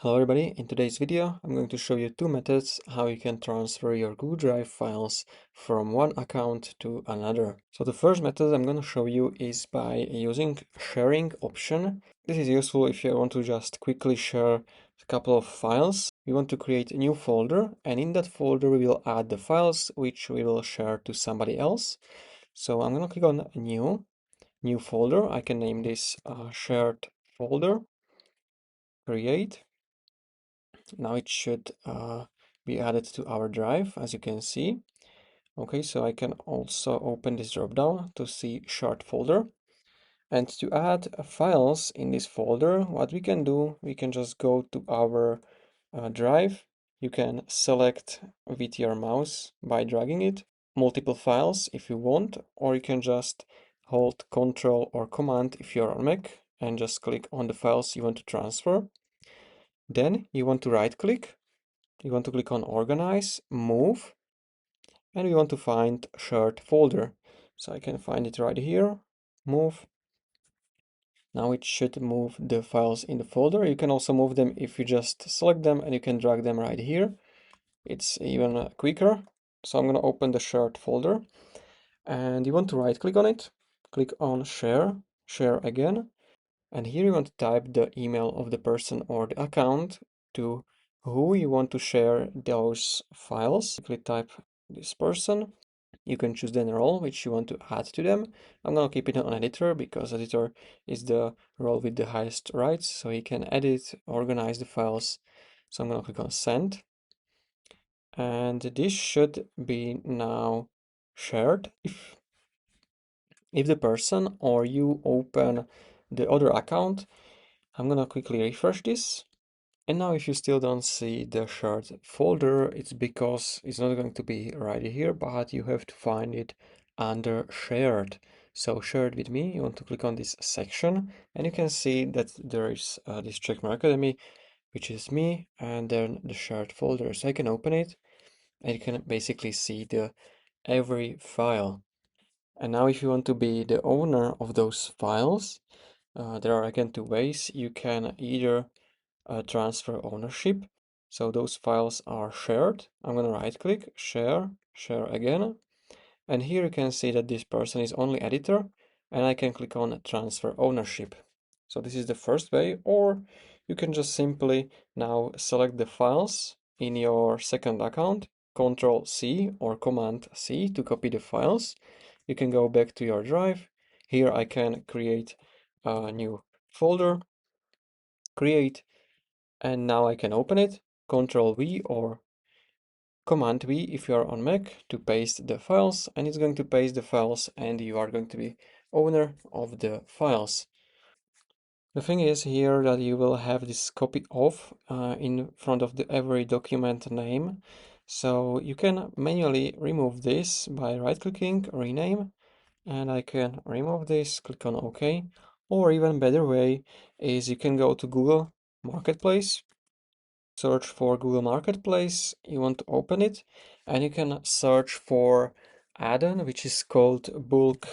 Hello everybody, in today's video I'm going to show you two methods how you can transfer your Google Drive files from one account to another. So the first method I'm going to show you is by using sharing option. This is useful if you want to just quickly share a couple of files. We want to create a new folder, and in that folder we will add the files which we will share to somebody else. So I'm going to click on new folder. I can name this shared folder, create. Now it should be added to our drive, as you can see. Okay, so I can also open this drop down to see shared folder. And to add files in this folder, what we can do, we can just go to our drive. You can select with your mouse by dragging it multiple files if you want, or you can just hold Control or Command if you're on Mac and just click on the files you want to transfer. Then you want to right click. You want to click on Organize, Move, and we want to find Shared Folder. So I can find it right here, Move. Now it should move the files in the folder. You can also move them if you just select them, and you can drag them right here. It's even quicker. So I'm going to open the Shared Folder, and you want to right click on it, click on Share, Share again, and here you want to type the email of the person or the account to who you want to share those files. Simply type this person. You can choose the role which you want to add to them. I'm gonna keep it on editor because editor is the role with the highest rights, so he can edit, organize the files. So I'm gonna click on send, and this should be now shared. If the person or you open the other account, I'm gonna quickly refresh this. And now if you still don't see the shared folder, it's because it's not going to be right here, but you have to find it under shared. So shared with me, you want to click on this section, and you can see that there is this Checkmark Academy, which is me, and then the shared folder. So I can open it, and you can basically see the every file. And now if you want to be the owner of those files, there are again two ways. You can either transfer ownership. So those files are shared. I'm going to right click, share, share again. And here you can see that this person is only editor, and I can click on transfer ownership. So this is the first way, or you can just simply now select the files in your second account, Control C or Command C to copy the files. You can go back to your drive. Here I can create a new folder, create, and now I can open it, Control V or Command V if you are on Mac to paste the files, and it's going to paste the files and you are going to be owner of the files. The thing is here that you will have this copy of in front of the every document name. So you can manually remove this by right clicking, rename, and I can remove this, click on OK. Or even better way is you can go to Google Marketplace, search for Google Marketplace, you want to open it, and you can search for add-on which is called bulk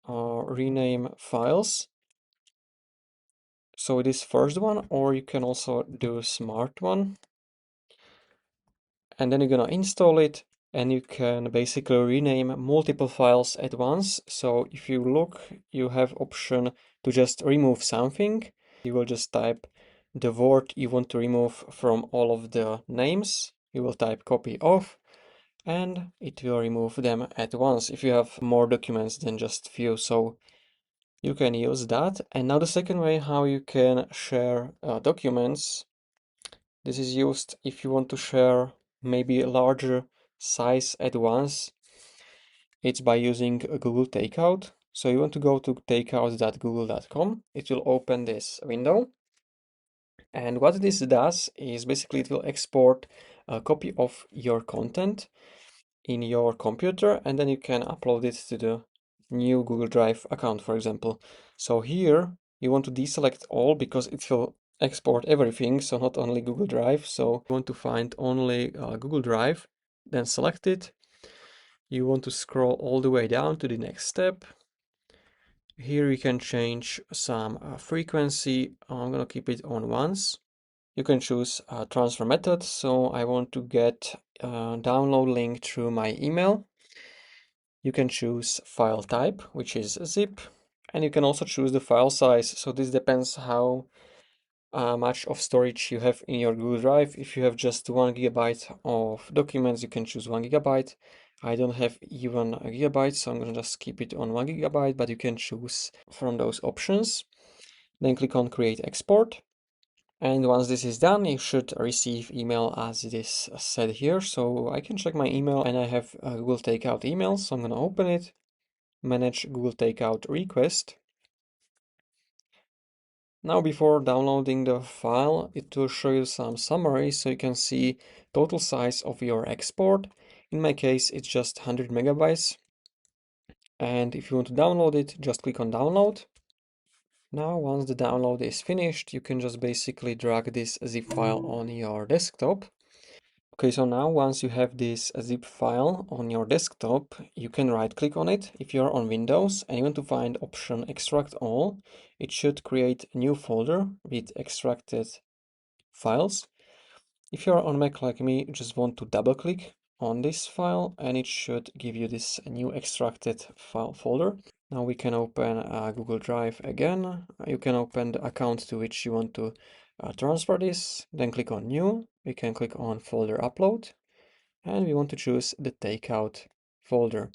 rename files. So this first one, or you can also do smart one, and then you're gonna install it, and you can basically rename multiple files at once. So if you look, you have option to just remove something. You will just type the word you want to remove from all of the names. You will type copy of, and it will remove them at once if you have more documents than just few. So you can use that. And now the second way how you can share documents. This is used if you want to share maybe a larger size at once. It's by using a Google Takeout. So you want to go to takeout.google.com. It will open this window. And what this does is basically it will export a copy of your content in your computer, and then you can upload it to the new Google Drive account, for example. So here you want to deselect all because it will export everything, so not only Google Drive. So you want to find only Google Drive, then select it. You want to scroll all the way down to the next step. Here you can change some frequency. I'm gonna keep it on once. You can choose a transfer method. So I want to get a download link through my email. You can choose file type, which is zip, and you can also choose the file size. So this depends how much of storage you have in your Google Drive. If you have just 1 GB of documents, you can choose 1 GB. I don't have even a gigabyte, so I'm gonna just keep it on 1 GB, but you can choose from those options. Then click on create export. And once this is done, you should receive email as it is said here. So I can check my email and I have a Google Takeout email. So I'm gonna open it, manage Google Takeout request. Now before downloading the file, it will show you some summary so you can see total size of your export. In my case, it's just 100 megabytes. And if you want to download it, just click on download. Now, once the download is finished, you can just basically drag this zip file on your desktop. Okay, so now once you have this zip file on your desktop, you can right click on it. If you're on Windows and you want to find option extract all, it should create a new folder with extracted files. If you're on Mac like me, you just want to double click on this file and it should give you this new extracted file folder. Now we can open Google Drive again. You can open the account to which you want to transfer this, then click on new. We can click on folder upload and we want to choose the takeout folder.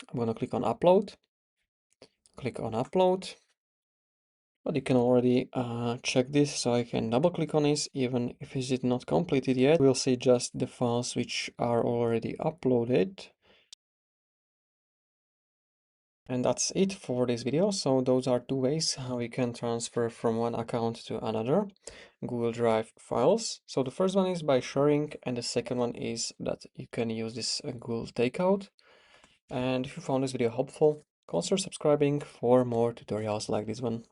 I'm going to click on upload, but you can already check this, so I can double click on this even if it is not completed yet. We'll see just the files which are already uploaded. And that's it for this video. So those are two ways how you can transfer from one account to another Google Drive files. So the first one is by sharing, and the second one is that you can use this Google Takeout. And if you found this video helpful, consider subscribing for more tutorials like this one.